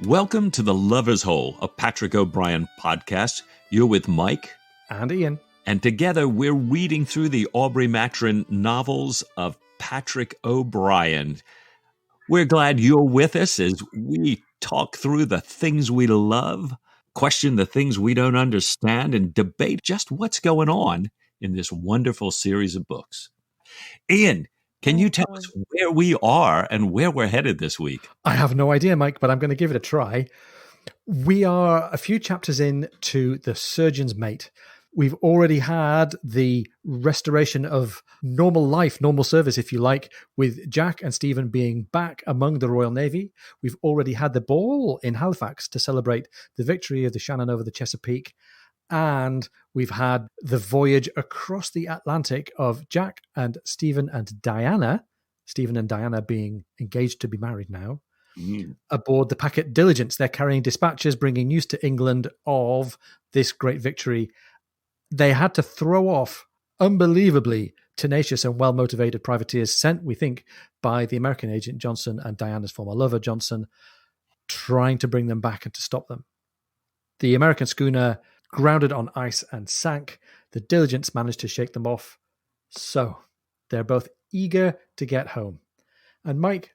Welcome to The Lover's Hole, a Patrick O'Brien podcast. You're with Mike. And Ian. And together we're reading through the Aubrey Matron novels of Patrick O'Brien. We're glad you're with us as we talk through the things we love, question the things we don't understand, and debate just what's going on in this wonderful series of books. Ian, can you tell us where we are and where we're headed this week? I have no idea, Mike, but I'm going to give it a try. We are a few chapters in to The Surgeon's Mate. We've already had the restoration of normal life, normal service, if you like, with Jack and Stephen being back among the Royal Navy. We've already had the ball in Halifax to celebrate the victory of the Shannon over the Chesapeake. And we've had the voyage across the Atlantic of Jack and Stephen and Diana, Stephen and Diana being engaged to be married now, aboard the packet Diligence. They're carrying dispatches, bringing news to England of this great victory. They had to throw off unbelievably tenacious and well-motivated privateers sent, we think, by the American agent Johnson and Diana's former lover Johnson, trying to bring them back and to stop them. The American schooner grounded on ice and sank. The Diligence managed to shake them off. So they're both eager to get home. And Mike,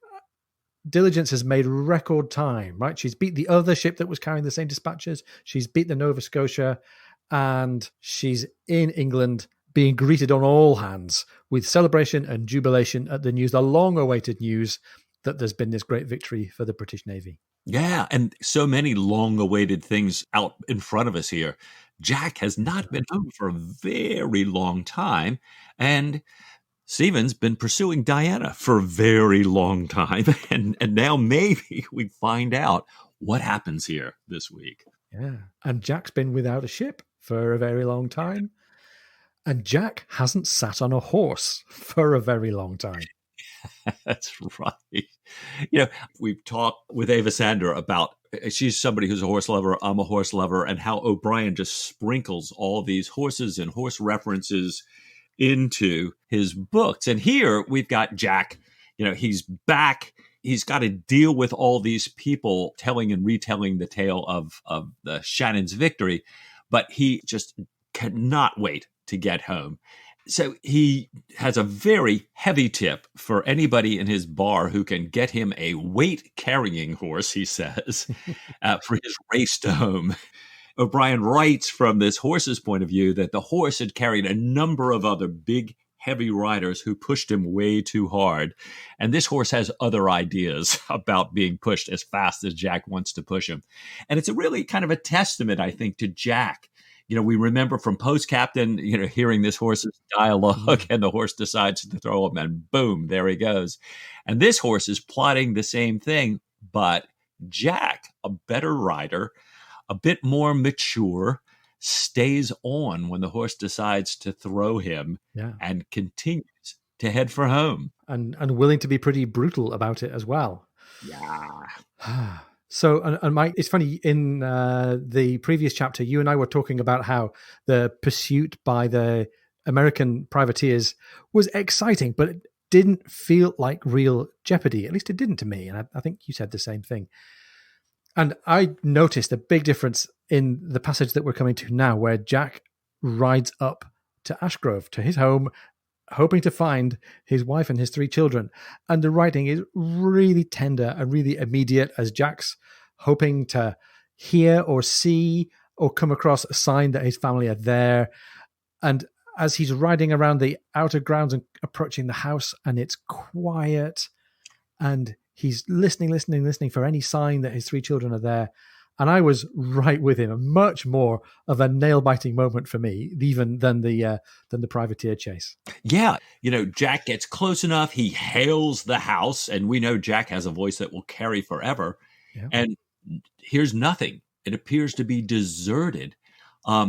Diligence has made record time, right? She's beat the other ship that was carrying the same dispatches. She's beat the Nova Scotia, and she's in England being greeted on all hands with celebration and jubilation at the news, the long-awaited news that there's been this great victory for the British Navy. Yeah, and so many long-awaited things out in front of us here. Jack has not been home for a very long time, and Stephen's been pursuing Diana for a very long time, and now maybe we find out what happens here this week. Yeah, and Jack's been without a ship for a very long time, and Jack hasn't sat on a horse for a very long time. That's right. You know, we've talked with Ava Sander about, she's somebody who's a horse lover, I'm a horse lover, and how O'Brien just sprinkles all these horses and horse references into his books. And here we've got Jack, you know, he's back. He's got to deal with all these people telling and retelling the tale of the Shannon's victory, but he just cannot wait to get home. So he has a very heavy tip for anybody in his bar who can get him a weight-carrying horse, he says, for his race to home. O'Brien writes from this horse's point of view that the horse had carried a number of other big, heavy riders who pushed him way too hard. And this horse has other ideas about being pushed as fast as Jack wants to push him. And it's a really kind of a testament, I think, to Jack. You know, we remember from Post Captain, you know, hearing this horse's dialogue and the horse decides to throw him and boom, there he goes. And this horse is plotting the same thing, but Jack, a better rider, a bit more mature, stays on when the horse decides to throw him and continues to head for home. And willing to be pretty brutal about it as well. Yeah. So, and Mike, it's funny, in the previous chapter, you and I were talking about how the pursuit by the American privateers was exciting, but it didn't feel like real jeopardy. At least it didn't to me. And I think you said the same thing. And I noticed a big difference in the passage that we're coming to now, where Jack rides up to Ashgrove, to his home, hoping to find his wife and his 3 children. And the writing is really tender and really immediate, as Jack's hoping to hear or see or come across a sign that his family are there. And as he's riding around the outer grounds and approaching the house, and it's quiet, and he's listening for any sign that his 3 children are there. And I was right with him. Much more of a nail-biting moment for me, even than the privateer chase. Yeah. You know, Jack gets close enough. He hails the house, and we know Jack has a voice that will carry forever. Yeah. And here's nothing. It appears to be deserted.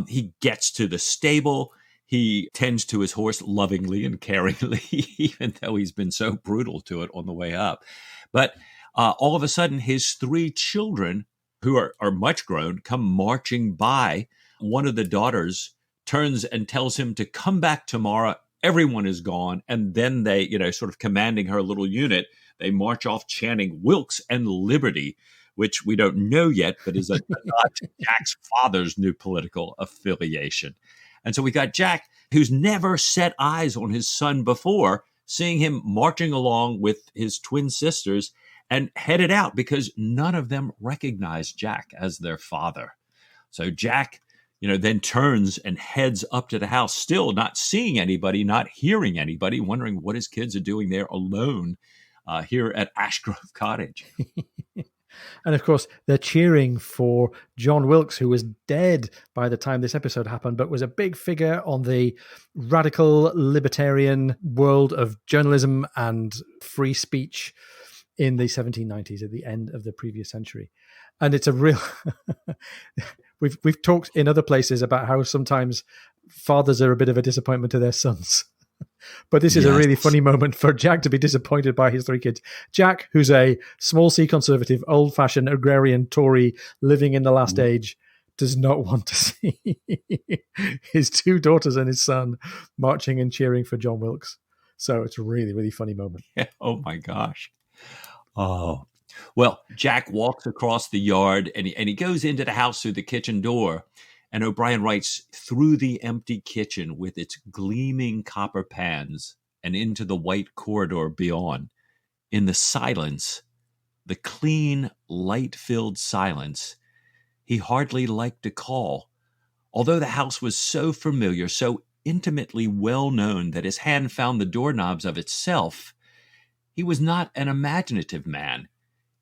He gets to the stable. He tends to his horse lovingly and caringly, even though he's been so brutal to it on the way up. But all of a sudden, his 3 children, who are much grown, come marching by. One of the daughters turns and tells him to come back tomorrow. Everyone is gone. And then they, you know, sort of commanding her little unit, they march off chanting Wilkes and Liberty, which we don't know yet, but is a nod to Jack's father's new political affiliation. And so we got Jack, who's never set eyes on his son before, seeing him marching along with his twin sisters and headed out because none of them recognized Jack as their father. So Jack, then turns and heads up to the house, still not seeing anybody, not hearing anybody, wondering what his kids are doing there alone here at Ashgrove Cottage. And of course, they're cheering for John Wilkes, who was dead by the time this episode happened, but was a big figure on the radical libertarian world of journalism and free speech in the 1790s, at the end of the previous century. And it's a real... We've talked in other places about how sometimes fathers are a bit of a disappointment to their sons. But this is a really funny moment for Jack to be disappointed by his three kids. Jack, who's a small C conservative, old-fashioned agrarian Tory living in the last age, does not want to see his two daughters and his son marching and cheering for John Wilkes. So it's a really, really funny moment. Yeah. Oh, my gosh. Oh, well, Jack walks across the yard and he goes into the house through the kitchen door. And O'Brien writes, through the empty kitchen with its gleaming copper pans and into the white corridor beyond. In the silence, the clean, light-filled silence, he hardly liked to call. Although the house was so familiar, so intimately well known that his hand found the doorknobs of itself, he was not an imaginative man.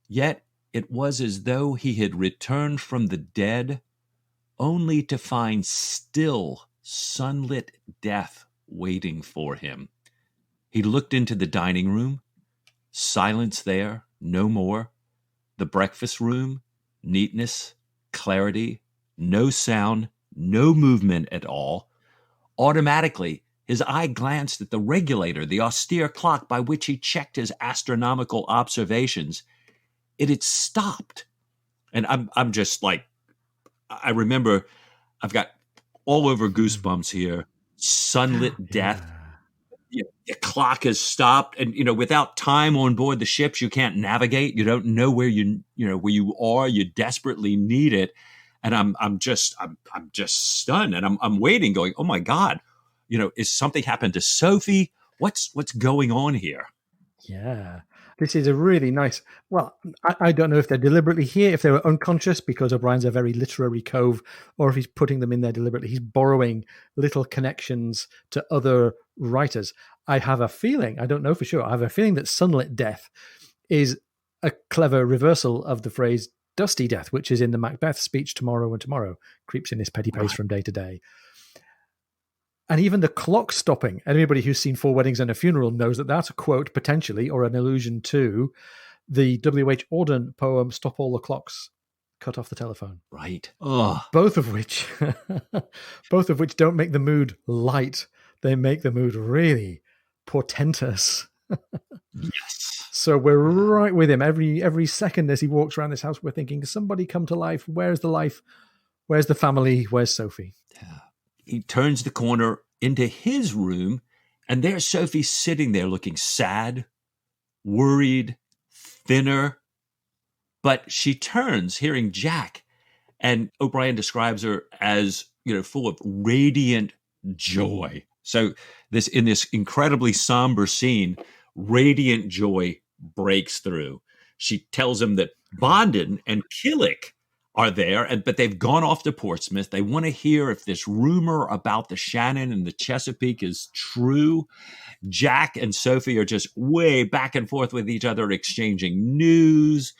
Yet it was as though he had returned from the dead only to find still sunlit death waiting for him. He looked into the dining room, silence there, no more. The breakfast room, neatness, clarity, no sound, no movement at all. Automatically, his eye glanced at the regulator, the austere clock by which he checked his astronomical observations. It had stopped. And I'm just like, I remember I've got all over goosebumps here. Sunlit death. Yeah. The clock has stopped, and without time on board the ships, you can't navigate. You don't know where where you are. You desperately need it, and I'm just stunned, and I'm waiting, going, oh my God, is something happened to Sophie? What's going on here? Yeah. This is a really nice... Well, I don't know if they're deliberately here, if they were unconscious because O'Brien's a very literary cove, or if he's putting them in there deliberately. He's borrowing little connections to other writers. I have a feeling, I don't know for sure, I have a feeling that sunlit death is a clever reversal of the phrase dusty death, which is in the Macbeth speech, tomorrow and tomorrow creeps in his petty pace from day to day. And even the clock stopping, anybody who's seen Four Weddings and a Funeral knows that that's a quote, potentially, or an allusion to the W.H. Auden poem, Stop All the Clocks, Cut Off the Telephone. Right. Both of which don't make the mood light. They make the mood really portentous. Yes. So we're right with him. Every second as he walks around this house, we're thinking, somebody come to life. Where's the life? Where's the family? Where's Sophie? Yeah. He turns the corner into his room, and there's Sophie sitting there looking sad, worried, thinner. But she turns, hearing Jack, and O'Brien describes her as, full of radiant joy. So in this incredibly somber scene, radiant joy breaks through. She tells him that Bondon and Killick are there, but they've gone off to Portsmouth. They want to hear if this rumor about the Shannon and the Chesapeake is true. Jack and Sophie are just way back and forth with each other, exchanging news.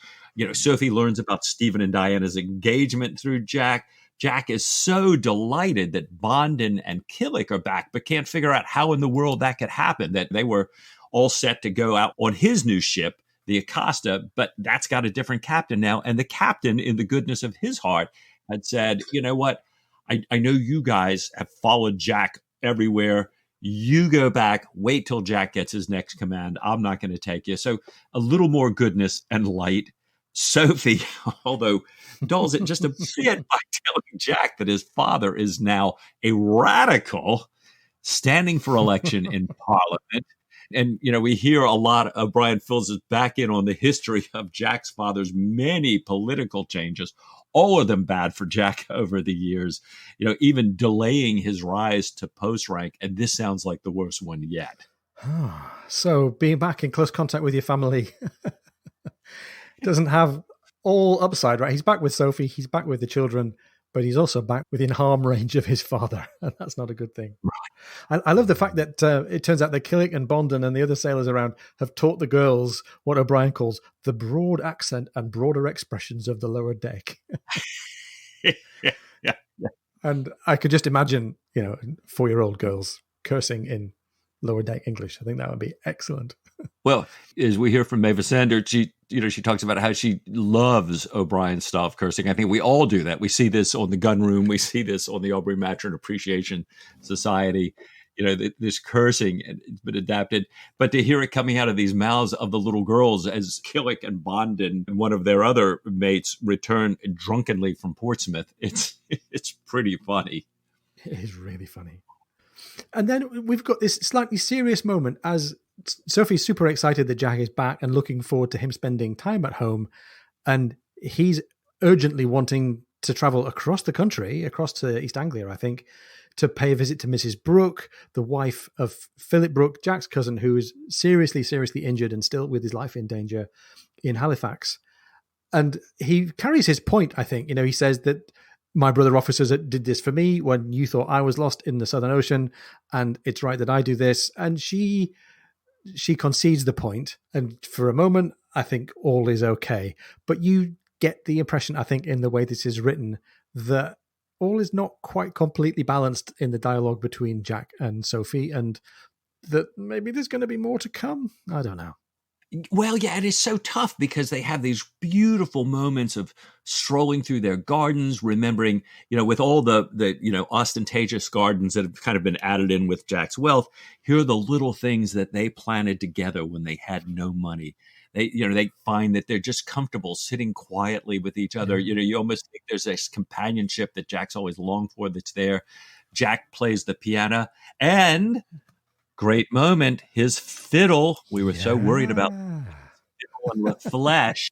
Sophie learns about Stephen and Diana's engagement through Jack. Jack is so delighted that Bondon and Killick are back, but can't figure out how in the world that could happen, that they were all set to go out on his new ship, the Acosta, but that's got a different captain now. And the captain, in the goodness of his heart, had said, you know what? I know you guys have followed Jack everywhere. You go back, wait till Jack gets his next command. I'm not going to take you. So a little more goodness and light. Sophie, although dulls it just a bit by telling Jack that his father is now a radical standing for election in Parliament. And, we hear a lot. O'Brien fills us back in on the history of Jack's father's many political changes, all of them bad for Jack over the years, even delaying his rise to post rank. And this sounds like the worst one yet. So being back in close contact with your family doesn't have all upside, right? He's back with Sophie, he's back with the children, but he's also back within harm range of his father. And that's not a good thing. Right. I love the fact that it turns out that Killick and Bondon and the other sailors around have taught the girls what O'Brien calls the broad accent and broader expressions of the lower deck. yeah. And I could just imagine, 4-year-old girls cursing in lower deck English. I think that would be excellent. Well, as we hear from Mavis Sander, she talks about how she loves O'Brien's style of cursing. I think we all do that. We see this on the gun room. We see this on the Aubrey Matron Appreciation Society. This cursing has been adapted. But to hear it coming out of these mouths of the little girls as Killick and Bondon and one of their other mates return drunkenly from Portsmouth, it's pretty funny. It is really funny. And then we've got this slightly serious moment as Sophie's super excited that Jack is back and looking forward to him spending time at home. And he's urgently wanting to travel across the country, across to East Anglia, I think, to pay a visit to Mrs. Brooke, the wife of Philip Brooke, Jack's cousin, who is seriously, seriously injured and still with his life in danger in Halifax. And he carries his point, I think. He says that my brother officers did this for me when you thought I was lost in the Southern Ocean, and it's right that I do this. And she concedes the point, and for a moment, I think all is okay. But you get the impression, I think, in the way this is written, that all is not quite completely balanced in the dialogue between Jack and Sophie, and that maybe there's going to be more to come. I don't know. Well, yeah, it is so tough because they have these beautiful moments of strolling through their gardens, remembering, with all the ostentatious gardens that have kind of been added in with Jack's wealth, here are the little things that they planted together when they had no money. They find that they're just comfortable sitting quietly with each other. You almost think there's this companionship that Jack's always longed for that's there. Jack plays the piano, and great moment, his fiddle. We were so worried about fiddle and the flesh.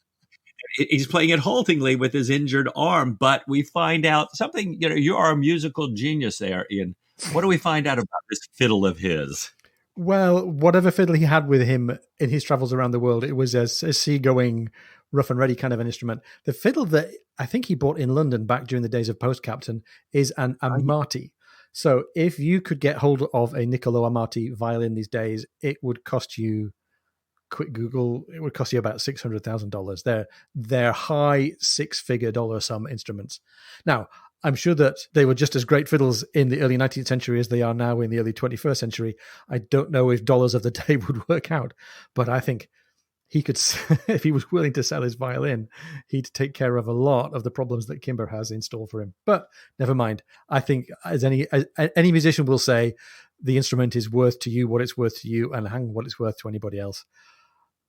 He's playing it haltingly with his injured arm, but we find out something. You are a musical genius there, Ian. What do we find out about this fiddle of his? Well, whatever fiddle he had with him in his travels around the world, it was a seagoing, rough and ready kind of an instrument. The fiddle that I think he bought in London back during the days of Post Captain is an Amati. So if you could get hold of a Niccolo Amati violin these days, it would cost you, quick Google, it would cost you about $600,000. They're high six-figure dollar sum instruments. Now, I'm sure that they were just as great fiddles in the early 19th century as they are now in the early 21st century. I don't know if dollars of the day would work out, but I think he could, if he was willing to sell his violin, he'd take care of a lot of the problems that Kimber has in store for him. But never mind. I think, as any musician will say, the instrument is worth to you what it's worth to you, and hang what it's worth to anybody else.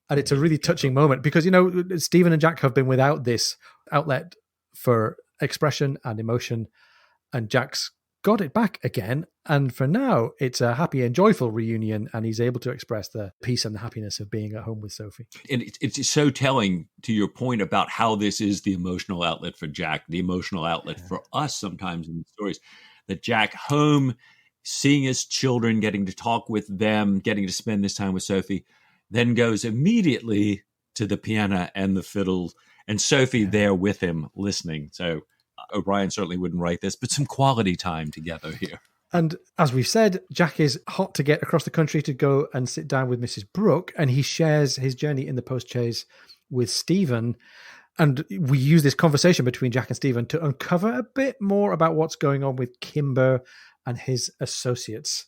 And it's a really touching moment because, Stephen and Jack have been without this outlet for expression and emotion, and Jack's got it back again. And for now, it's a happy and joyful reunion, and he's able to express the peace and the happiness of being at home with Sophie. And it's so telling to your point about how this is the emotional outlet for Jack, the emotional outlet for us sometimes in the stories, that Jack home, seeing his children, getting to talk with them, getting to spend this time with Sophie, then goes immediately to the piano and the fiddle, and Sophie there with him listening. So O'Brien certainly wouldn't write this, but some quality time together here. And as we've said, Jack is hot to get across the country to go and sit down with Mrs. Brooke, and he shares his journey in the post-chaise with Stephen. And we use this conversation between Jack and Stephen to uncover a bit more about what's going on with Kimber and his associates.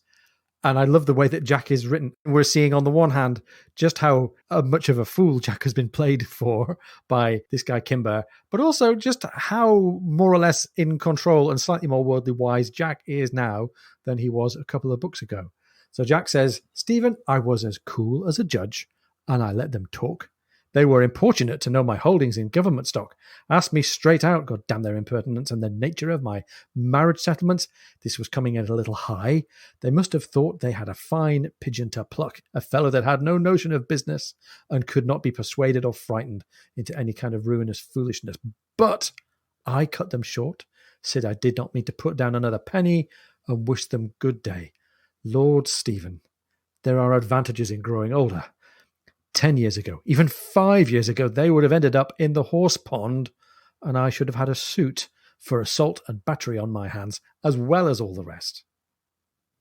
And I love the way that Jack is written. We're seeing on the one hand just how much of a fool Jack has been played for by this guy Kimber, but also just how more or less in control and slightly more worldly wise Jack is now than he was a couple of books ago. So Jack says, Stephen, I was as cool as a judge and I let them talk. They were importunate to know my holdings in government stock. Asked me straight out, God damn their impertinence, and the nature of my marriage settlements. This was coming in a little high. They must have thought they had a fine pigeon to pluck, a fellow that had no notion of business and could not be persuaded or frightened into any kind of ruinous foolishness. But I cut them short, said I did not mean to put down another penny, and wished them good day. Lord Stephen, there are advantages in growing older. 10 years ago, even 5 years ago, they would have ended up in the horse pond, and I should have had a suit for assault and battery on my hands, as well as all the rest.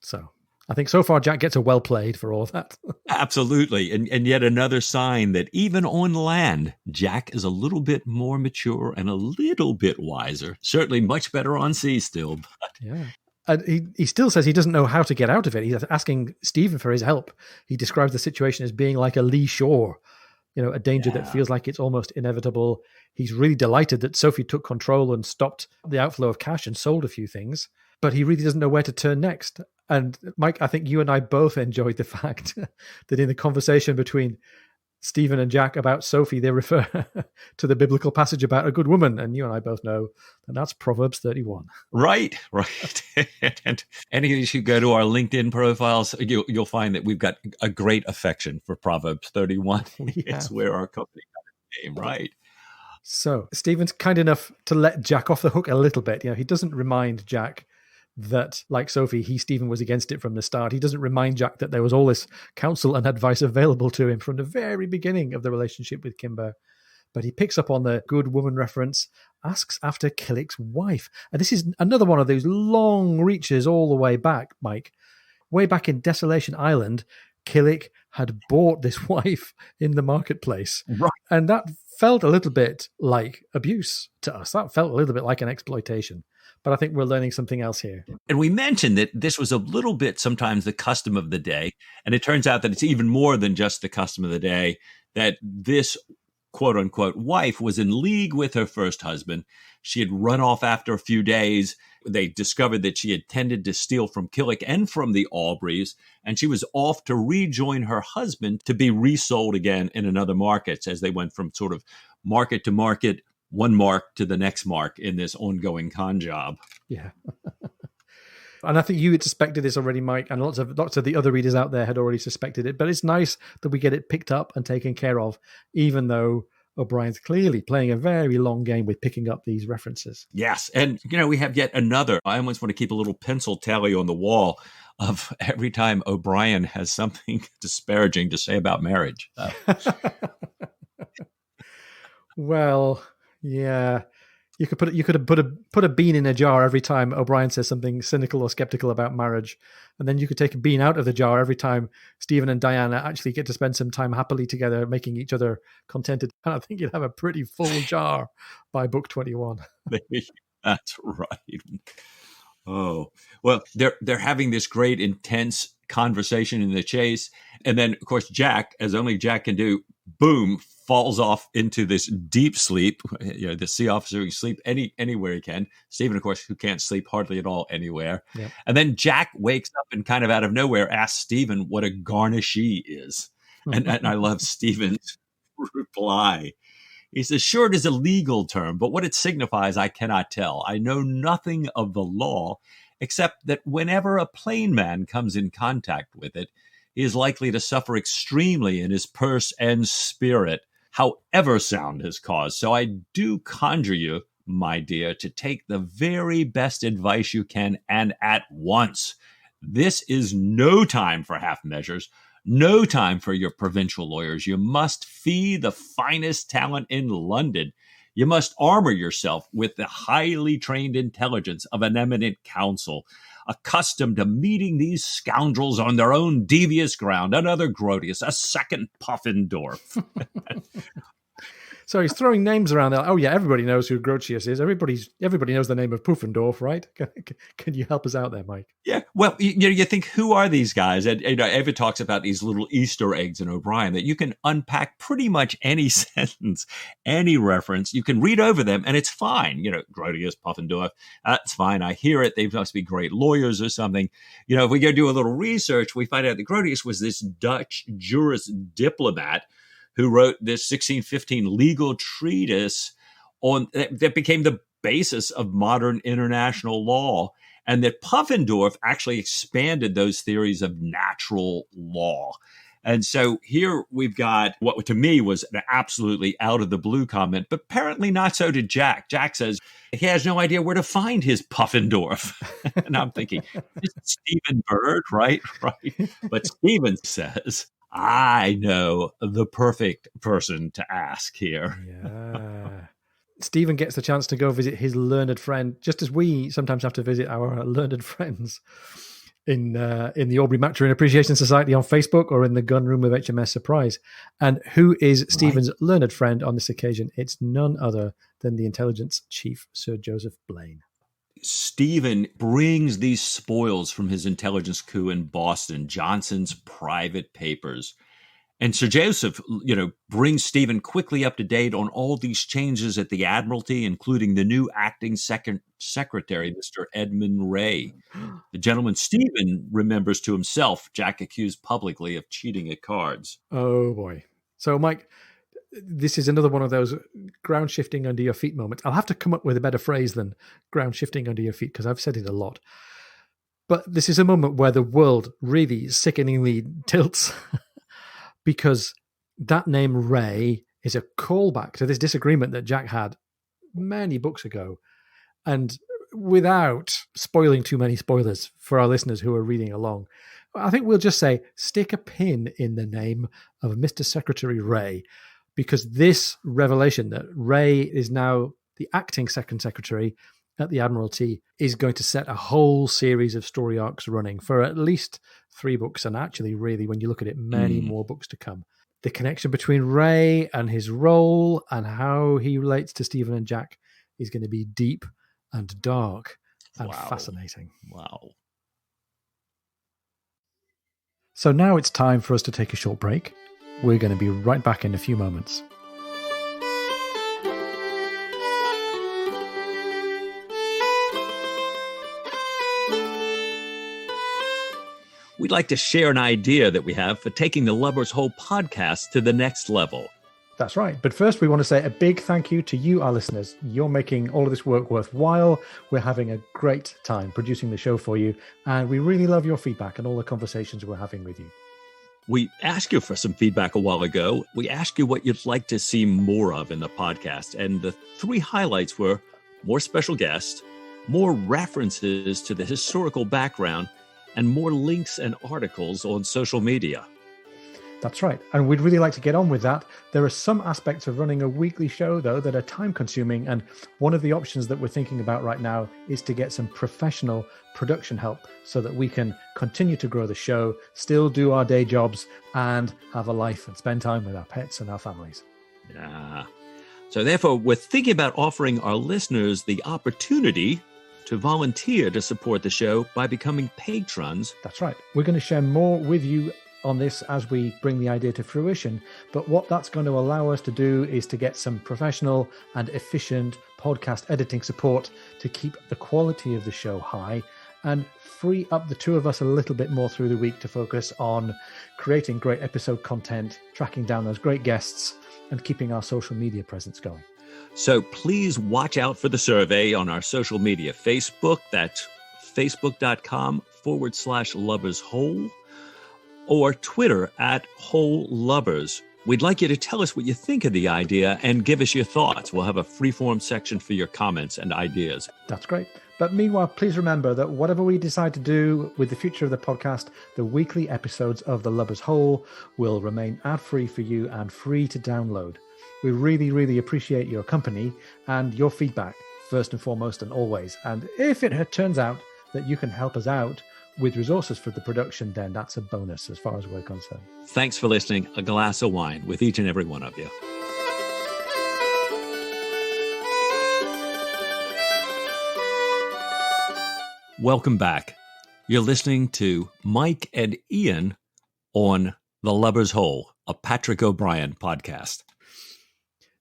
So I think so far Jack gets a well played for all of that. Absolutely. And yet another sign that even on land, Jack is a little bit more mature and a little bit wiser. Certainly much better on sea still. But yeah. And he still says he doesn't know how to get out of it. He's asking Stephen for his help. He describes the situation as being like a lee shore, a danger that feels like it's almost inevitable. He's really delighted that Sophie took control and stopped the outflow of cash and sold a few things, but he really doesn't know where to turn next. And Mike, I think you and I both enjoyed the fact that in the conversation between Stephen and Jack about Sophie, they refer to the biblical passage about a good woman. And you and I both know that that's Proverbs 31. Right. And any of you who go to our LinkedIn profiles, you'll find that we've got a great affection for Proverbs 31. It's where our company got its name, right? So Stephen's kind enough to let Jack off the hook a little bit. He doesn't remind Jack that, like Sophie, Stephen was against it from the start. He doesn't remind Jack that there was all this counsel and advice available to him from the very beginning of the relationship with Kimber. But he picks up on the good woman reference, asks after Killick's wife. And this is another one of those long reaches all the way back, Mike. Way back in Desolation Island, Killick had bought this wife in the marketplace. Right. And that felt a little bit like abuse to us. That felt a little bit like an exploitation. But I think we're learning something else here. And we mentioned that this was a little bit sometimes the custom of the day. And it turns out that it's even more than just the custom of the day, that this quote unquote wife was in league with her first husband. She had run off after a few days. They discovered that she had tended to steal from Killick and from the Aubreys, and she was off to rejoin her husband to be resold again in another market as they went from sort of market to market, one mark to the next mark in this ongoing con job. Yeah. And I think you had suspected this already, Mike, and lots of the other readers out there had already suspected it. But it's nice that we get it picked up and taken care of, even though O'Brien's clearly playing a very long game with picking up these references. Yes. And, we have yet another. I almost want to keep a little pencil tally on the wall of every time O'Brien has something disparaging to say about marriage. Well, yeah. You could have put a bean in a jar every time O'Brien says something cynical or skeptical about marriage, and then you could take a bean out of the jar every time Stephen and Diana actually get to spend some time happily together, making each other contented. And I think you'd have a pretty full jar by book 21. That's right. Oh, well, they're having this great intense conversation in the chase, and then of course Jack, as only Jack can do, boom, falls off into this deep sleep. The sea officer who sleep anywhere he can. Stephen, of course, who can't sleep hardly at all anywhere. Yep. And then Jack wakes up and kind of out of nowhere asks Stephen what a garnishee is. And I love Stephen's reply. He says, sure, it is a legal term, but what it signifies, I cannot tell. I know nothing of the law, except that whenever a plain man comes in contact with it, he is likely to suffer extremely in his purse and spirit, however sound his cause. So I do conjure you, my dear, to take the very best advice you can, and at once. This is no time for half measures, no time for your provincial lawyers. You must fee the finest talent in London. You must armor yourself with the highly trained intelligence of an eminent counsel, accustomed to meeting these scoundrels on their own devious ground. Another Grotius, a second Puffendorf. So he's throwing names around there. Oh yeah, everybody knows who Grotius is. Everybody knows the name of Puffendorf, right? Can you help us out there, Mike? Yeah. Well, you think, who are these guys? And Eva talks about these little Easter eggs in O'Brien that you can unpack pretty much any sentence, any reference. You can read over them, and it's fine. Grotius, Puffendorf, that's fine. I hear it. They must be great lawyers or something. If we go do a little research, we find out that Grotius was this Dutch jurist diplomat who wrote this 1615 legal treatise that became the basis of modern international law, and that Puffendorf actually expanded those theories of natural law. And so here we've got what to me was an absolutely out of the blue comment, but apparently not so to Jack. Jack says he has no idea where to find his Puffendorf. And I'm thinking, this is Stephen Bird, right? Right. But Stephen says, I know the perfect person to ask here. Yeah. Stephen gets the chance to go visit his learned friend, just as we sometimes have to visit our learned friends in the Aubrey Maturin Appreciation Society on Facebook or in the gun room of HMS Surprise. And who is Stephen's learned friend on this occasion? It's none other than the intelligence chief, Sir Joseph Blaine. Stephen brings these spoils from his intelligence coup in Boston, Johnson's private papers. And Sir Joseph, brings Stephen quickly up to date on all these changes at the Admiralty, including the new acting secretary, Mr. Edmund Ray. The gentleman Stephen remembers to himself Jack accused publicly of cheating at cards. Oh, boy. So, Mike, this is another one of those ground shifting under your feet moments. I'll have to come up with a better phrase than ground shifting under your feet because I've said it a lot. But this is a moment where the world really sickeningly tilts because that name Ray is a callback to this disagreement that Jack had many books ago. And without spoiling too many spoilers for our listeners who are reading along, I think we'll just say stick a pin in the name of Mr. Secretary Ray, because this revelation that Ray is now the acting second secretary at the Admiralty is going to set a whole series of story arcs running for at least 3 books, and actually, really, when you look at it, many more books to come. The connection between Ray and his role and how he relates to Stephen and Jack is going to be deep and dark and fascinating. Wow. So now it's time for us to take a short break. We're going to be right back in a few moments. We'd like to share an idea that we have for taking the Lover's Hole podcast to the next level. That's right. But first, we want to say a big thank you to you, our listeners. You're making all of this work worthwhile. We're having a great time producing the show for you. And we really love your feedback and all the conversations we're having with you. We asked you for some feedback a while ago. We asked you what you'd like to see more of in the podcast. And the 3 highlights were more special guests, more references to the historical background, and more links and articles on social media. That's right. And we'd really like to get on with that. There are some aspects of running a weekly show, though, that are time consuming. And one of the options that we're thinking about right now is to get some professional production help so that we can continue to grow the show, still do our day jobs, and have a life and spend time with our pets and our families. Yeah. So therefore, we're thinking about offering our listeners the opportunity to volunteer to support the show by becoming patrons. That's right. We're going to share more with you on this as we bring the idea to fruition. But what that's going to allow us to do is to get some professional and efficient podcast editing support to keep the quality of the show high and free up the 2 of us a little bit more through the week to focus on creating great episode content, tracking down those great guests, and keeping our social media presence going. So please watch out for the survey on our social media. Facebook, that's facebook.com/lovershole, or Twitter @WholeLovers. We'd like you to tell us what you think of the idea and give us your thoughts. We'll have a free-form section for your comments and ideas. That's great. But meanwhile, please remember that whatever we decide to do with the future of the podcast, the weekly episodes of The Lover's Hole will remain ad-free for you and free to download. We really, really appreciate your company and your feedback, first and foremost and always. And if it turns out that you can help us out with resources for the production, then that's a bonus as far as we're concerned. Thanks for listening. A glass of wine with each and every one of you. Welcome back. You're listening to Mike and Ian on The Lover's Hole, a Patrick O'Brien podcast.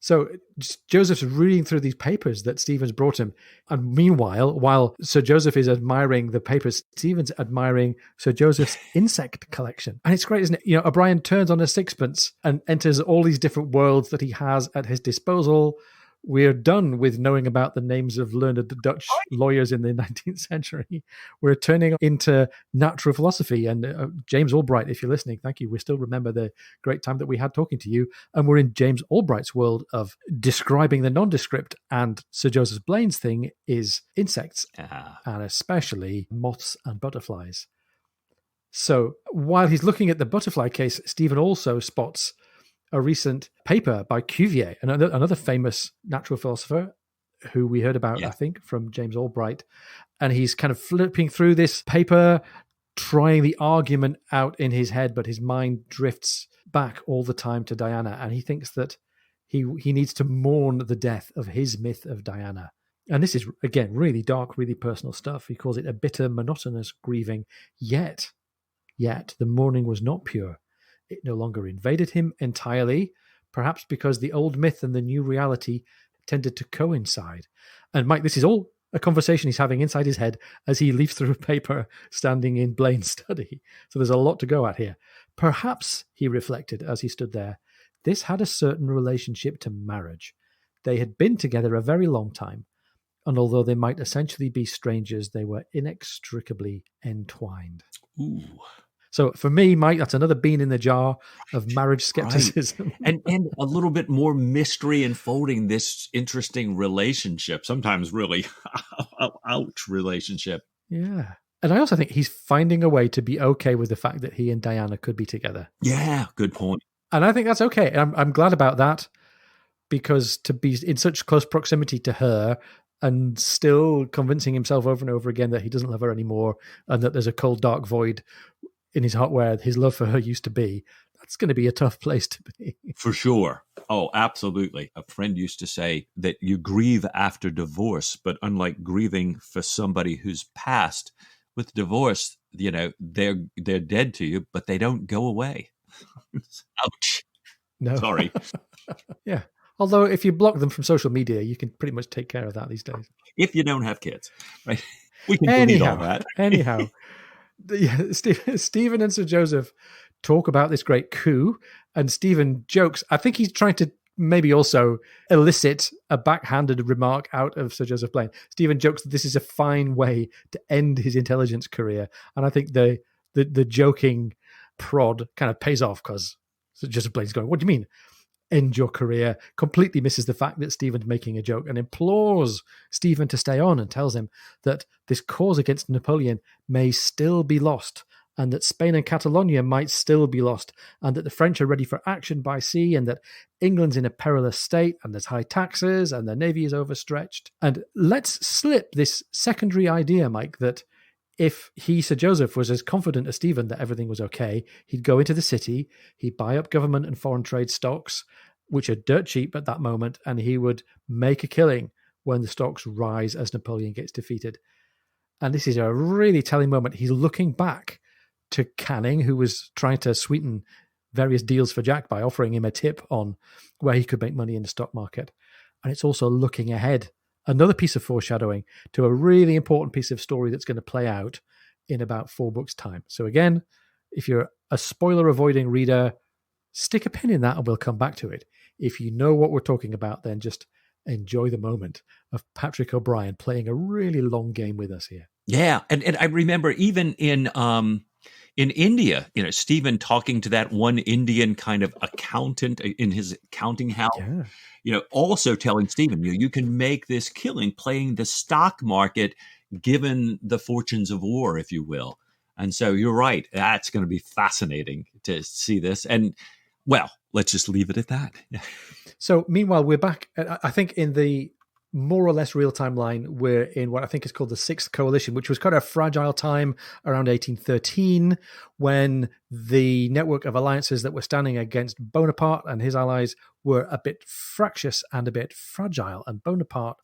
So Joseph's reading through these papers that Stephen's brought him. And meanwhile, while Sir Joseph is admiring the papers, Stephen's admiring Sir Joseph's insect collection. And it's great, isn't it? You know, O'Brien turns on a sixpence and enters all these different worlds that he has at his disposal. We're done with knowing about the names of learned Dutch lawyers in the 19th century. We're turning into natural philosophy. And James Albright, if you're listening, thank you. We still remember the great time that we had talking to you. And we're in James Albright's world of describing the nondescript. And Sir Joseph Blaine's thing is insects, and especially moths and butterflies. So while he's looking at the butterfly case, Stephen also spots a recent paper by Cuvier, another famous natural philosopher who we heard about, I think, from James Albright. And he's kind of flipping through this paper, trying the argument out in his head, but his mind drifts back all the time to Diana. And he thinks that he needs to mourn the death of his myth of Diana. And this is, again, really dark, really personal stuff. He calls it a bitter, monotonous grieving. Yet, the mourning was not pure. It no longer invaded him entirely, perhaps because the old myth and the new reality tended to coincide. And Mike, this is all a conversation he's having inside his head as he leafs through a paper standing in Blaine's study. So there's a lot to go at here. Perhaps, he reflected as he stood there, this had a certain relationship to marriage. They had been together a very long time, and although they might essentially be strangers, they were inextricably entwined. Ooh. So for me, Mike, that's another bean in the jar of marriage skepticism. Right. And a little bit more mystery enfolding this interesting relationship, sometimes really ouch relationship. Yeah. And I also think he's finding a way to be okay with the fact that he and Diana could be together. Yeah, good point. And I think that's okay. And I'm glad about that, because to be in such close proximity to her and still convincing himself over and over again that he doesn't love her anymore and that there's a cold, dark void in his heart where his love for her used to be, that's going to be a tough place to be. For sure. Oh, absolutely. A friend used to say that you grieve after divorce, but unlike grieving for somebody who's passed, with divorce, you know, they're dead to you, but they don't go away. Ouch. No. Sorry. Yeah. Although if you block them from social media, you can pretty much take care of that these days. If you don't have kids, right? We can delete all that. Anyhow. Stephen and Sir Joseph talk about this great coup, and Stephen jokes. I think he's trying to maybe also elicit a backhanded remark out of Sir Joseph Blaine. Stephen jokes that this is a fine way to end his intelligence career, and I think the joking prod kind of pays off, because Sir Joseph Blaine's going, "What do you mean? End your career?" Completely misses the fact that Stephen's making a joke and implores Stephen to stay on, and tells him that this cause against Napoleon may still be lost, and that Spain and Catalonia might still be lost, and that the French are ready for action by sea, and that England's in a perilous state, and there's high taxes, and the navy is overstretched. And let's slip this secondary idea, Mike, that if he, Sir Joseph, was as confident as Stephen that everything was okay, he'd go into the city, he'd buy up government and foreign trade stocks, which are dirt cheap at that moment, and he would make a killing when the stocks rise as Napoleon gets defeated. And this is a really telling moment. He's looking back to Canning, who was trying to sweeten various deals for Jack by offering him a tip on where he could make money in the stock market. And it's also looking ahead, another piece of foreshadowing to a really important piece of story that's going to play out in about 4 books' time. So again, if you're a spoiler-avoiding reader, stick a pin in that and we'll come back to it. If you know what we're talking about, then just enjoy the moment of Patrick O'Brien playing a really long game with us here. Yeah, and I remember even in India, you know, Stephen talking to that one Indian kind of accountant in his accounting house, you know, also telling Stephen, you can make this killing playing the stock market given the fortunes of war, if you will. And so you're right. That's going to be fascinating to see this. And, well, let's just leave it at that. So meanwhile, we're back, I think, in the more or less real-time line. We're in what I think is called the Sixth Coalition, which was kind of a fragile time around 1813 when the network of alliances that were standing against Bonaparte and his allies were a bit fractious and a bit fragile. And Bonaparte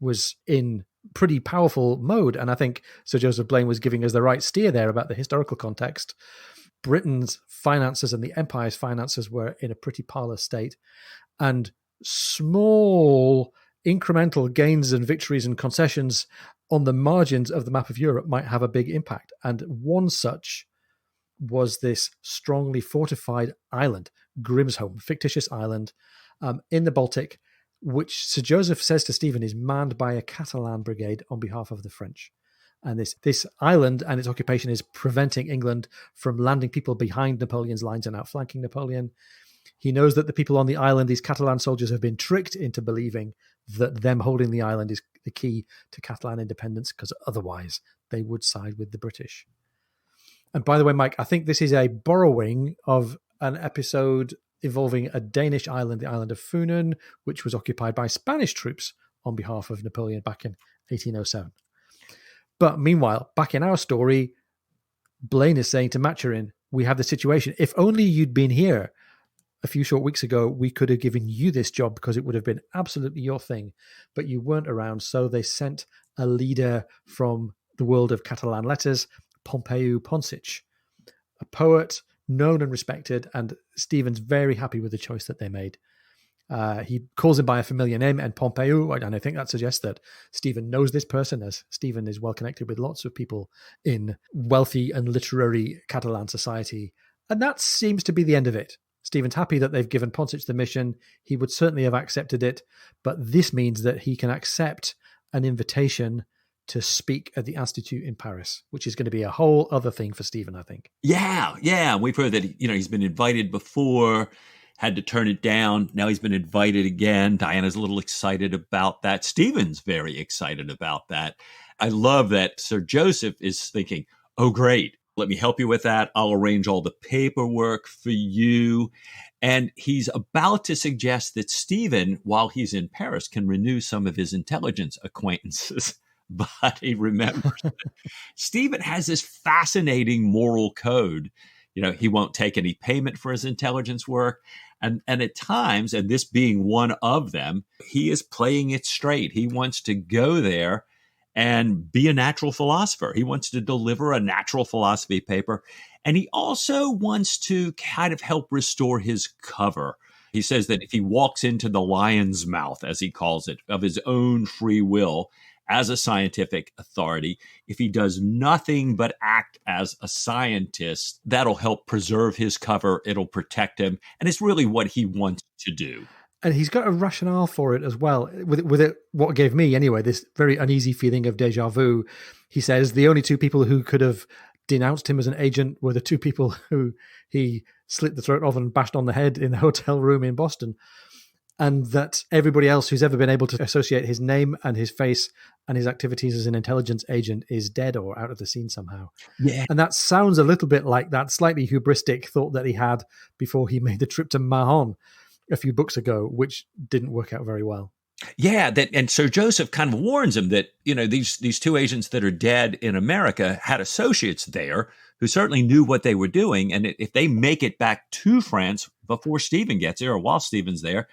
was in pretty powerful mode. And I think Sir Joseph Blaine was giving us the right steer there about the historical context. Britain's finances and the empire's finances were in a pretty parlous state. And small incremental gains and victories and concessions on the margins of the map of Europe might have a big impact. And one such was this strongly fortified island, Grimsholm, fictitious island in the Baltic, which Sir Joseph says to Stephen is manned by a Catalan brigade on behalf of the French. And this island and its occupation is preventing England from landing people behind Napoleon's lines and outflanking Napoleon. He knows that the people on the island, these Catalan soldiers, have been tricked into believing that them holding the island is the key to Catalan independence, because otherwise they would side with the British. And by the way, Mike, I think this is a borrowing of an episode involving a Danish island, the island of Funen, which was occupied by Spanish troops on behalf of Napoleon back in 1807. But meanwhile, back in our story, Blaine is saying to Maturin, we have the situation. If only you'd been here a few short weeks ago, we could have given you this job because it would have been absolutely your thing. But you weren't around, so they sent a leader from the world of Catalan letters, Pompeu Ponsic, a poet known and respected, and Stephen's very happy with the choice that they made. He calls him by a familiar name, and Pompeu, and I think that suggests that Stephen knows this person, as Stephen is well connected with lots of people in wealthy and literary Catalan society. And that seems to be the end of it. Stephen's happy that they've given Ponsic the mission. He would certainly have accepted it, but this means that he can accept an invitation to speak at the Institute in Paris, which is going to be a whole other thing for Stephen, I think. Yeah. We've heard that, he's been invited before, had to turn it down. Now he's been invited again. Diana's a little excited about that. Stephen's very excited about that. I love that Sir Joseph is thinking, oh, great. Let me help you with that. I'll arrange all the paperwork for you. And he's about to suggest that Stephen, while he's in Paris, can renew some of his intelligence acquaintances. But he remembers that Stephen has this fascinating moral code. He won't take any payment for his intelligence work. And at times, and this being one of them, he is playing it straight. He wants to go there and be a natural philosopher. He wants to deliver a natural philosophy paper. And he also wants to kind of help restore his cover. He says that if he walks into the lion's mouth, as he calls it, of his own free will, as a scientific authority, if he does nothing but act as a scientist, that'll help preserve his cover. It'll protect him. And it's really what he wants to do. And he's got a rationale for it as well. With it, what gave me, anyway, this very uneasy feeling of deja vu. He says the only two people who could have denounced him as an agent were the two people who he slit the throat of and bashed on the head in the hotel room in Boston. And that everybody else who's ever been able to associate his name and his face and his activities as an intelligence agent is dead or out of the scene somehow. Yeah. And that sounds a little bit like that slightly hubristic thought that he had before he made the trip to Mahon a few books ago, which didn't work out very well. Yeah, and Sir Joseph kind of warns him that, these two agents that are dead in America had associates there who certainly knew what they were doing. And if they make it back to France before Stephen gets there or while Stephen's there,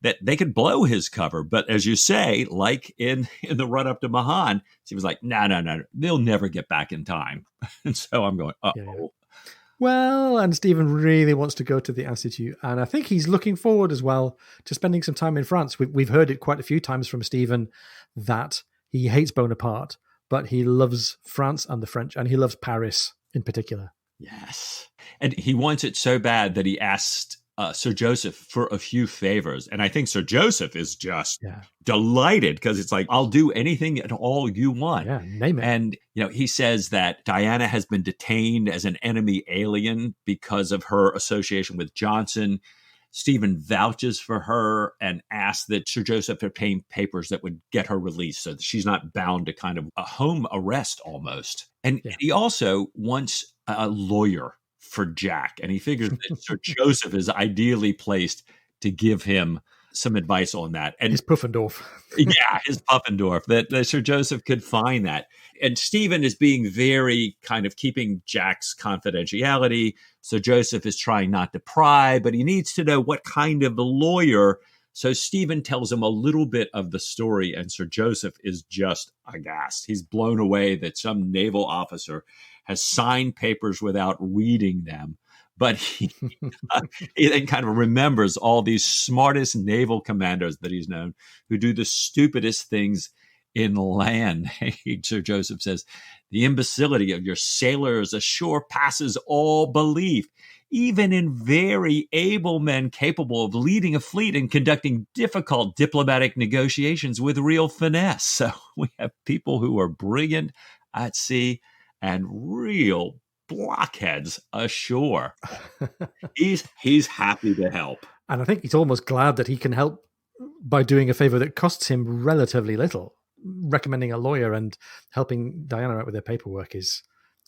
that they could blow his cover. But as you say, like in the run up to Mahon, he was like, no, they'll never get back in time. And so I'm going, uh-oh. Yeah. Well, and Stephen really wants to go to the Institute. And I think he's looking forward as well to spending some time in France. We've heard it quite a few times from Stephen that he hates Bonaparte, but he loves France and the French, and he loves Paris in particular. Yes. And he wants it so bad that he asked Sir Joseph for a few favors. And I think Sir Joseph is just delighted because it's like, I'll do anything at all you want. Yeah, name it. And, he says that Diana has been detained as an enemy alien because of her association with Johnson. Stephen vouches for her and asks that Sir Joseph obtain papers that would get her released so that she's not bound to kind of a home arrest almost. And he also wants a lawyer for Jack. And he figures that Sir Joseph is ideally placed to give him some advice on that. And his Puffendorf. His Puffendorf, that Sir Joseph could find that. And Stephen is being very kind of keeping Jack's confidentiality. So Joseph is trying not to pry, but he needs to know what kind of a lawyer. So Stephen tells him a little bit of the story, and Sir Joseph is just aghast. He's blown away that some naval officer has signed papers without reading them, But he then kind of remembers all these smartest naval commanders that he's known who do the stupidest things in land. Sir Joseph says, the imbecility of your sailors ashore passes all belief. Even in very able men capable of leading a fleet and conducting difficult diplomatic negotiations with real finesse. So we have people who are brilliant at sea and real blockheads ashore. He's happy to help. And I think he's almost glad that he can help by doing a favor that costs him relatively little. Recommending a lawyer and helping Diana out with her paperwork is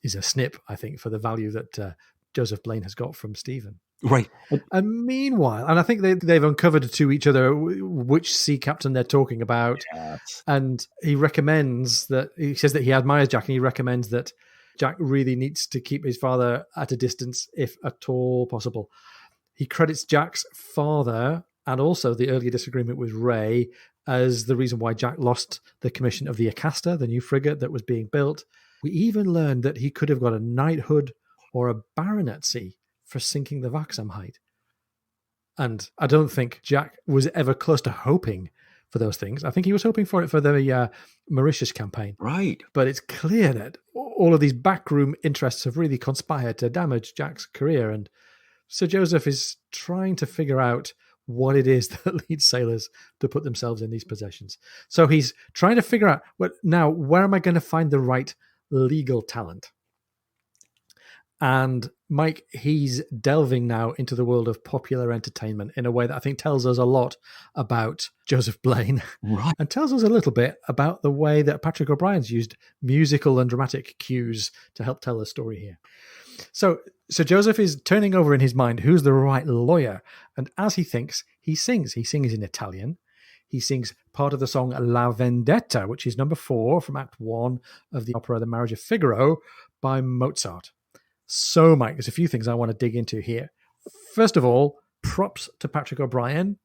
a snip, I think, for the value that Joseph Blaine has got from Stephen. Right. And meanwhile, and I think they've uncovered to each other which sea captain they're talking about. Yes. And he says that he admires Jack, and he recommends that Jack really needs to keep his father at a distance, if at all possible. He credits Jack's father and also the earlier disagreement with Ray as the reason why Jack lost the commission of the Acasta, the new frigate that was being built. We even learned that he could have got a knighthood or a baronetcy for sinking the Waxhamheit. And I don't think Jack was ever close to hoping for those things. I think he was hoping for it for the Mauritius campaign. Right. But it's clear that all of these backroom interests have really conspired to damage Jack's career. And Sir Joseph is trying to figure out what it is that leads sailors to put themselves in these positions. So he's trying to figure out, where am I going to find the right legal talent? And Mike, he's delving now into the world of popular entertainment in a way that I think tells us a lot about Joseph Blaine, right, and tells us a little bit about the way that Patrick O'Brien's used musical and dramatic cues to help tell the story here. So Joseph is turning over in his mind who's the right lawyer, and as he thinks, he sings. He sings in Italian. He sings part of the song La Vendetta, which is number 4 from Act 1 of the opera The Marriage of Figaro by Mozart. So, Mike, there's a few things I want to dig into here. First of all, props to Patrick O'Brien.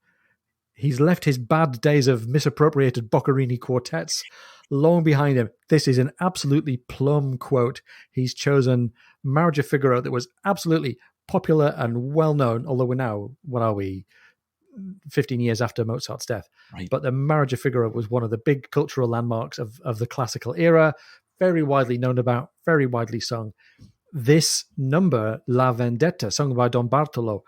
He's left his bad days of misappropriated Boccherini quartets long behind him. This is an absolutely plum quote. He's chosen Marriage of Figaro that was absolutely popular and well-known, although we're now, 15 years after Mozart's death. Right. But the Marriage of Figaro was one of the big cultural landmarks of the classical era, very widely known about, very widely sung. This number, La Vendetta, sung by Don Bartolo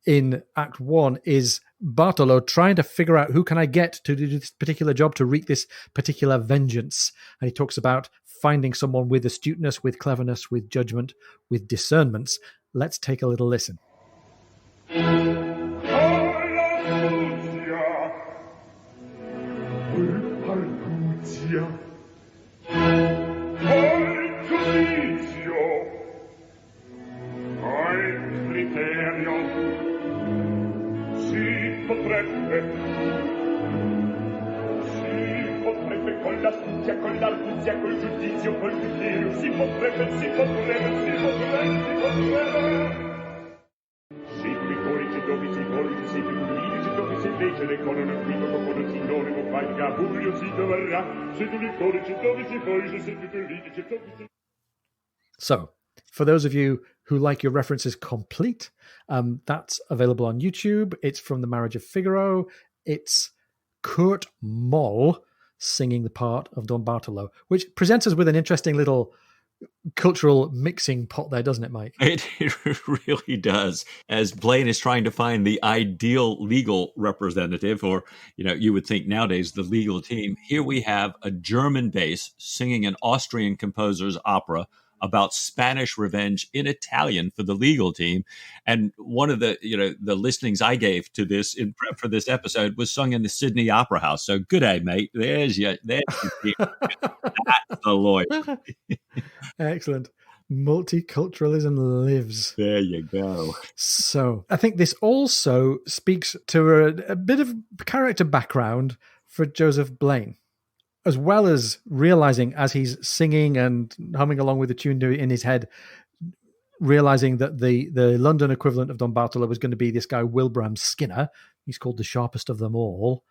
in Act 1, is Bartolo trying to figure out who can I get to do this particular job, to wreak this particular vengeance. And he talks about finding someone with astuteness, with cleverness, with judgment, with discernments. Let's take a little listen. Con l'astuzia, con l'arguzia, col giudizio, col criterio, si potrebbe. Si qui corici, dove si corici, si più dove si invece, con un equivoco, con un sinonimo, fai gabuglio, si dovrà, si tu li corici, dove si corici, si più dove si... So, for those of you who like your references complete, that's available on YouTube. It's from The Marriage of Figaro. It's Kurt Moll singing the part of Don Bartolo, which presents us with an interesting little cultural mixing pot there, doesn't it, Mike? It really does. As Blaine is trying to find the ideal legal representative, or, you would think nowadays the legal team, here we have a German bass singing an Austrian composer's opera about Spanish revenge in Italian for the legal team. And one of the, the listings I gave to this in prep for this episode was sung in the Sydney Opera House. So good day, mate. There's your That's the lawyer. Excellent. Multiculturalism lives. There you go. So I think this also speaks to a bit of character background for Joseph Blaine, as well as realizing as he's singing and humming along with the tune in his head, realizing that the London equivalent of Don Bartolo was going to be this guy, Wilbraham Skinner. He's called the sharpest of them all.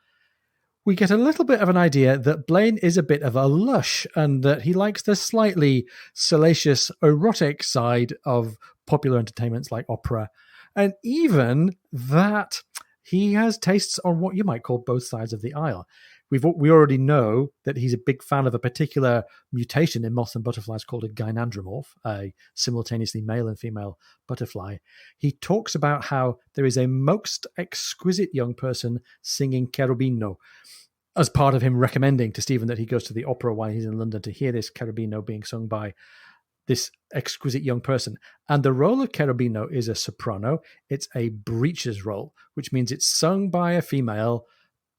We get a little bit of an idea that Blaine is a bit of a lush and that he likes the slightly salacious, erotic side of popular entertainments like opera, and even that he has tastes on what you might call both sides of the aisle. We already know that he's a big fan of a particular mutation in moths and butterflies called a gynandromorph, a simultaneously male and female butterfly. He talks about how there is a most exquisite young person singing cherubino, as part of him recommending to Stephen that he goes to the opera while he's in London to hear this cherubino being sung by this exquisite young person. And the role of cherubino is a soprano. It's a breeches role, which means it's sung by a female,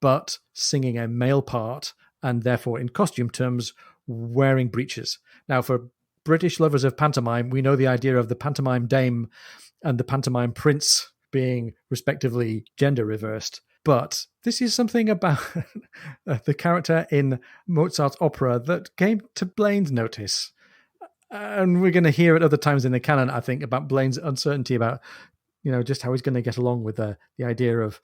but singing a male part, and therefore, in costume terms, wearing breeches. Now, for British lovers of pantomime, we know the idea of the pantomime dame and the pantomime prince being respectively gender reversed. But this is something about the character in Mozart's opera that came to Blaine's notice. And we're going to hear at other times in the canon, I think, about Blaine's uncertainty about, just how he's going to get along with the idea of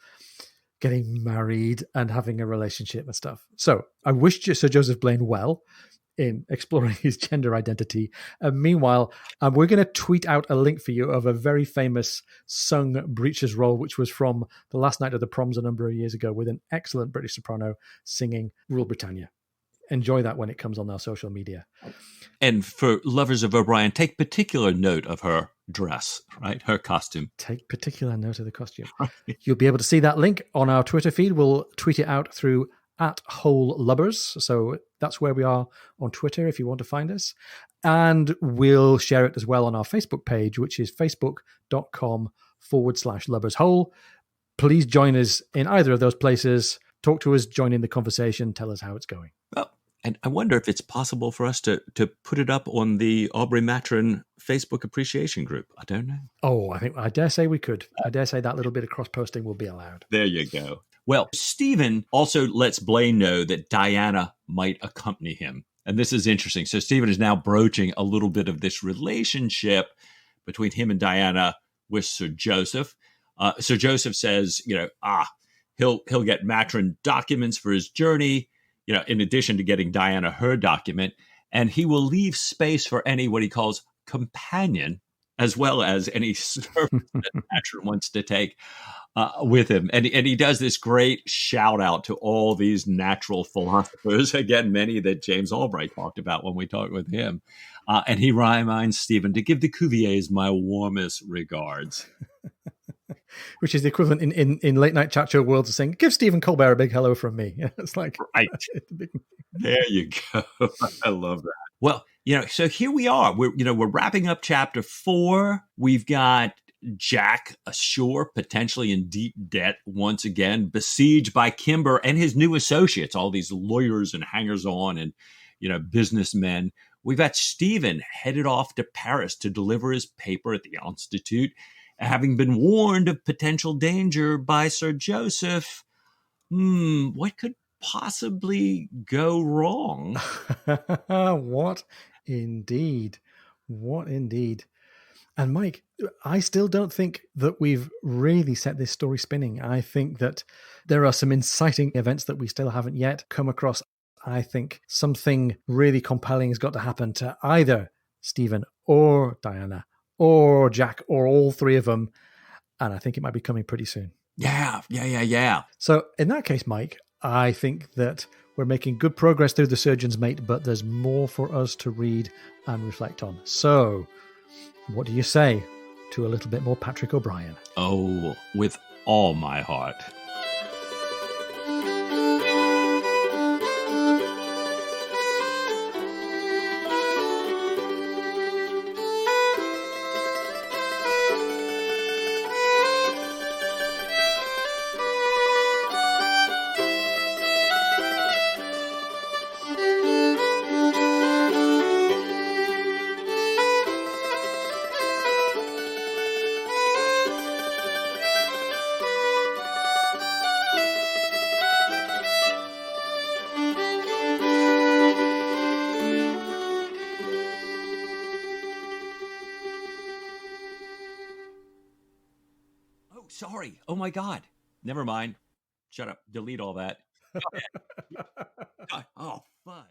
getting married and having a relationship and stuff. So I wish Sir Joseph Blaine well in exploring his gender identity. Meanwhile, we're going to tweet out a link for you of a very famous sung breeches role, which was from the last night of the proms a number of years ago with an excellent British soprano singing Rule Britannia. Enjoy that when it comes on our social media. And for lovers of O'Brien, take particular note of her dress, right? Her costume. Take particular note of the costume. Right. You'll be able to see that link on our Twitter feed. We'll tweet it out through @WholeLubbers. So that's where we are on Twitter if you want to find us. And we'll share it as well on our Facebook page, which is facebook.com/LubbersHole. Please join us in either of those places. Talk to us, join in the conversation, tell us how it's going. Well, and I wonder if it's possible for us to put it up on the Aubrey Matron Facebook appreciation group. I don't know. Oh, I dare say we could. I dare say that little bit of cross-posting will be allowed. There you go. Well, Stephen also lets Blaine know that Diana might accompany him. And this is interesting. So Stephen is now broaching a little bit of this relationship between him and Diana with Sir Joseph. Sir Joseph says, he'll get Matron documents for his journey, in addition to getting Diana her document, and he will leave space for any what he calls companion, as well as any servant that Matron wants to take with him. And he does this great shout out to all these natural philosophers, again, many that James Aubrey talked about when we talked with him. And he reminds Stephen to give the Cuviers my warmest regards. Which is the equivalent in late night chat show world of saying, give Stephen Colbert a big hello from me. It's like, right. There you go. I love that. Well, so here we are. We're wrapping up chapter 4. We've got Jack ashore, potentially in deep debt once again, besieged by Kimber and his new associates, all these lawyers and hangers-on and, businessmen. We've got Stephen headed off to Paris to deliver his paper at the Institute, having been warned of potential danger by Sir Joseph. What could possibly go wrong? What indeed? And Mike, I still don't think that we've really set this story spinning. I think that there are some inciting events that we still haven't yet come across. I think something really compelling has got to happen to either Stephen or Diana or Jack, or all three of them. And I think it might be coming pretty soon. Yeah. So in that case, Mike, I think that we're making good progress through the Surgeon's Mate, but there's more for us to read and reflect on. So what do you say to a little bit more Patrick O'Brien? Oh, with all my heart. Sorry. Oh, my God. Never mind. Shut up. Delete all that. Oh, fudge.